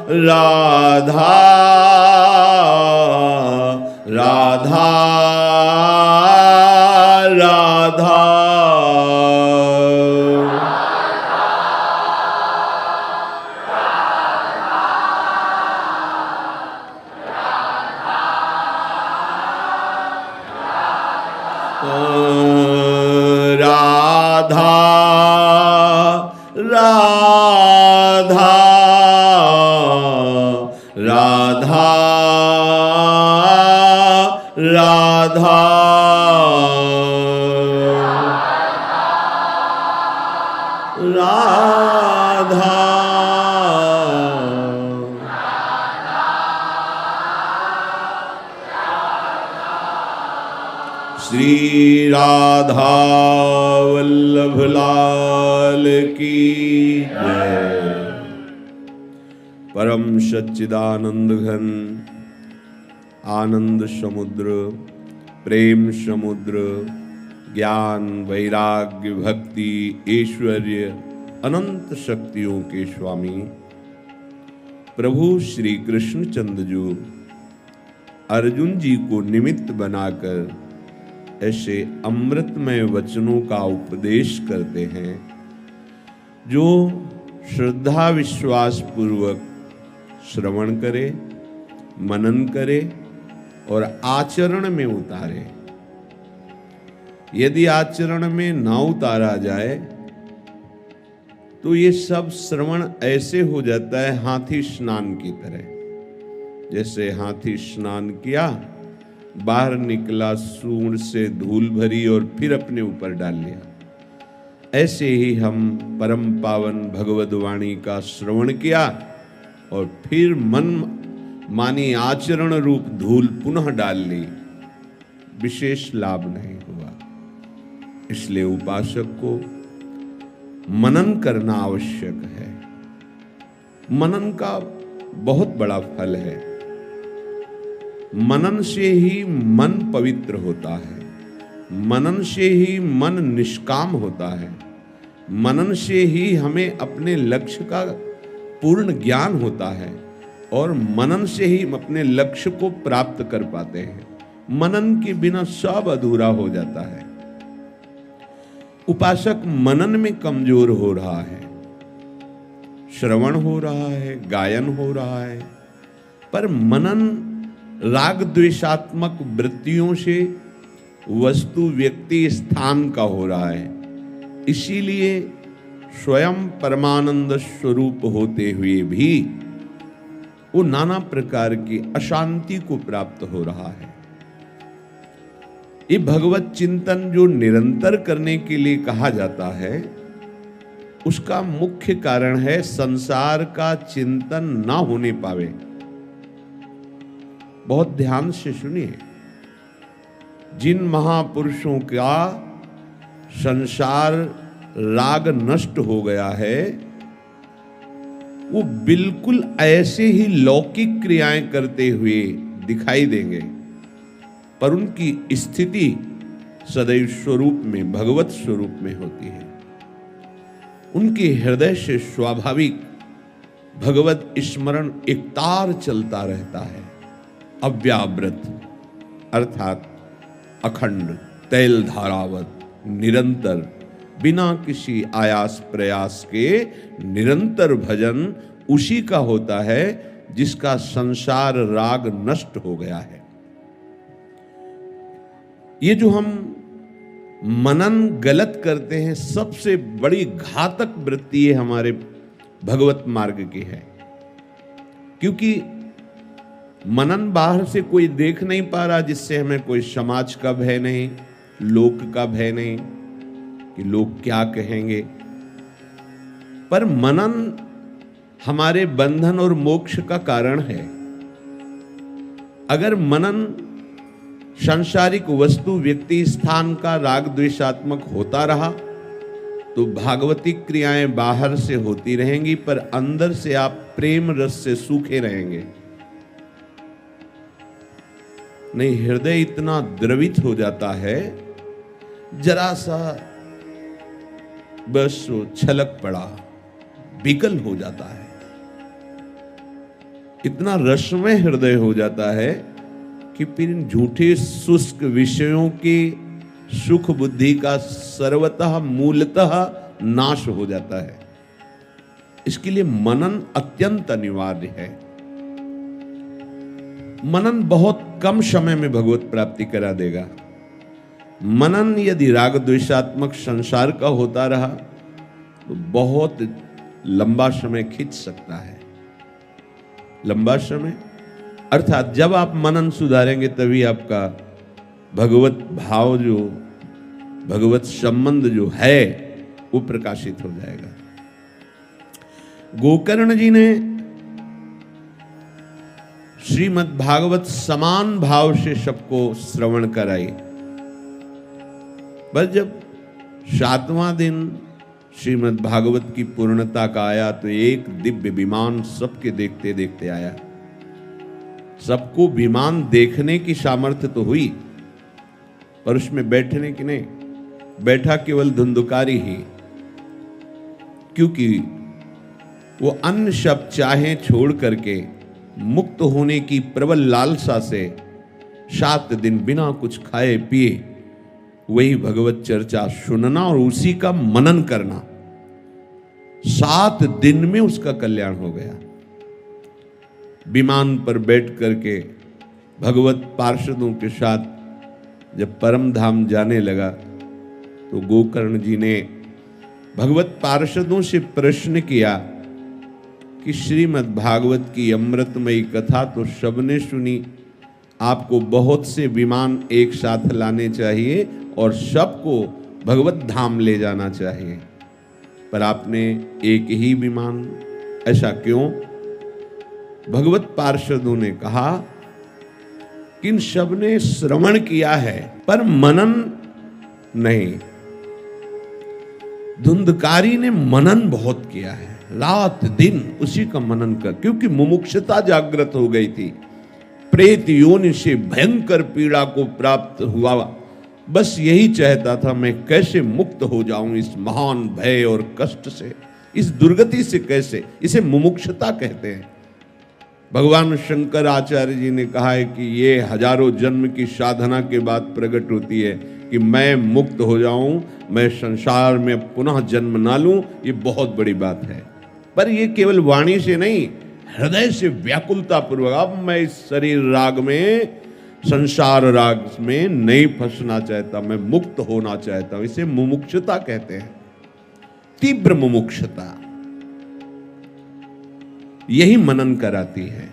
राधा राधा राधा राधा राधा राधा राधा राधा श्री राधा वल्लभ लाल की जय। परम सच्चिदानंद घन आनंद समुद्र प्रेम समुद्र ज्ञान वैराग्य भक्ति ऐश्वर्य अनंत शक्तियों के स्वामी प्रभु श्री कृष्णचंद्र जी अर्जुन जी को निमित्त बनाकर ऐसे अमृतमय वचनों का उपदेश करते हैं जो श्रद्धा विश्वास पूर्वक श्रवण करे, मनन करे और आचरण में उतारे। यदि आचरण में ना उतारा जाए तो ये सब श्रवण ऐसे हो जाता है हाथी स्नान की तरह। जैसे हाथी स्नान किया, बाहर निकला, सूंड से धूल भरी और फिर अपने ऊपर डाल लिया। ऐसे ही हम परम पावन भगवद वाणी का श्रवण किया और फिर मन मानी आचरण रूप धूल पुनः डाल ली, विशेष लाभ नहीं हुआ। इसलिए उपासक को मनन करना आवश्यक है। मनन का बहुत बड़ा फल है। मनन से ही मन पवित्र होता है, मनन से ही मन निष्काम होता है, मनन से ही हमें अपने लक्ष्य का पूर्ण ज्ञान होता है और मनन से ही हम अपने लक्ष्य को प्राप्त कर पाते हैं। मनन के बिना सब अधूरा हो जाता है। उपासक मनन में कमजोर हो रहा है, श्रवण हो रहा है, गायन हो रहा है, पर मनन राग द्वेषात्मक वृत्तियों से वस्तु व्यक्ति स्थान का हो रहा है। इसीलिए स्वयं परमानंद स्वरूप होते हुए भी वो नाना प्रकार की अशांति को प्राप्त हो रहा है। ये भगवत चिंतन जो निरंतर करने के लिए कहा जाता है, उसका मुख्य कारण है संसार का चिंतन ना होने पावे। बहुत ध्यान से सुनिए। जिन महापुरुषों का संसार राग नष्ट हो गया है, वो बिल्कुल ऐसे ही लौकिक क्रियाएं करते हुए दिखाई देंगे, पर उनकी स्थिति सदैव स्वरूप में, भगवत स्वरूप में होती है। उनके हृदय से स्वाभाविक भगवत स्मरण एक तार चलता रहता है, अव्यावृत अर्थात अखंड, तैल धारावत, निरंतर, बिना किसी आयास प्रयास के निरंतर भजन उसी का होता है जिसका संसार राग नष्ट हो गया है। ये जो हम मनन गलत करते हैं, सबसे बड़ी घातक वृत्ति ये हमारे भगवत मार्ग की है। क्योंकि मनन बाहर से कोई देख नहीं पा रहा, जिससे हमें कोई समाज का भय नहीं, लोक का भय नहीं कि लोग क्या कहेंगे। पर मनन हमारे बंधन और मोक्ष का कारण है। अगर मनन सांसारिक वस्तु व्यक्ति स्थान का राग द्वेषात्मक होता रहा तो भागवतिक क्रियाएं बाहर से होती रहेंगी, पर अंदर से आप प्रेम रस से सूखे रहेंगे। नहीं, हृदय इतना द्रवित हो जाता है, जरा सा बस वो छलक पड़ा, विकल हो जाता है। इतना रसमय हृदय हो जाता है कि फिर इन झूठे शुष्क विषयों की सुख बुद्धि का सर्वतः मूलतः नाश हो जाता है। इसके लिए मनन अत्यंत अनिवार्य है। मनन बहुत कम समय में भगवत प्राप्ति करा देगा। मनन यदि राग द्वेषात्मक संसार का होता रहा तो बहुत लंबा समय खींच सकता है। लंबा समय अर्थात जब आप मनन सुधारेंगे तभी आपका भगवत भाव जो भगवत संबंध जो है वो प्रकाशित हो जाएगा। गोकर्ण जी ने श्रीमद् भागवत समान भाव से सबको श्रवण कराई। बस जब 7वां दिन श्रीमद् भागवत की पूर्णता का आया तो एक दिव्य विमान सबके देखते देखते आया। सबको विमान देखने की सामर्थ्य तो हुई पर उसमें बैठने की नहीं, बैठा केवल धुंधुकारी ही, क्योंकि वो अन्य सब चाहे छोड़ करके मुक्त होने की प्रबल लालसा से 7 दिन बिना कुछ खाए पिए वही भगवत चर्चा सुनना और उसी का मनन करना, 7 दिन में उसका कल्याण हो गया। विमान पर बैठ करके भगवत पार्षदों के साथ जब परम धाम जाने लगा तो गोकर्ण जी ने भगवत पार्षदों से प्रश्न किया कि श्रीमद् भागवत की अमृतमयी कथा तो सबने सुनी, आपको बहुत से विमान एक साथ लाने चाहिए और सबको भगवत धाम ले जाना चाहिए, पर आपने एक ही विमान, ऐसा क्यों? भगवत पार्षदों ने कहा कि इन सबने श्रवण किया है पर मनन नहीं। धुंधकारी ने मनन बहुत किया है, रात दिन उसी का मनन कर, क्योंकि मुमुक्षुता जागृत हो गई थी। प्रेत योनि से भयंकर पीड़ा को प्राप्त हुआ, बस यही चाहता था मैं कैसे मुक्त हो जाऊं इस महान भय और कष्ट से, इस दुर्गति से कैसे। इसे मुमुक्षुता कहते हैं। भगवान शंकर आचार्य जी ने कहा है कि ये हजारों जन्म की साधना के बाद प्रकट होती है कि मैं मुक्त हो जाऊं, मैं संसार में पुनः जन्म ना लूं। ये बहुत बड़ी बात है, पर ये केवल वाणी से नहीं, हृदय से व्याकुलता पूर्वक अब मैं इस शरीर राग में, संसार राग में नहीं फंसना चाहता, मैं मुक्त होना चाहता हूं। इसे मुमुक्षुता कहते हैं, तीव्र मुमुक्षुता। यही मनन कराती है।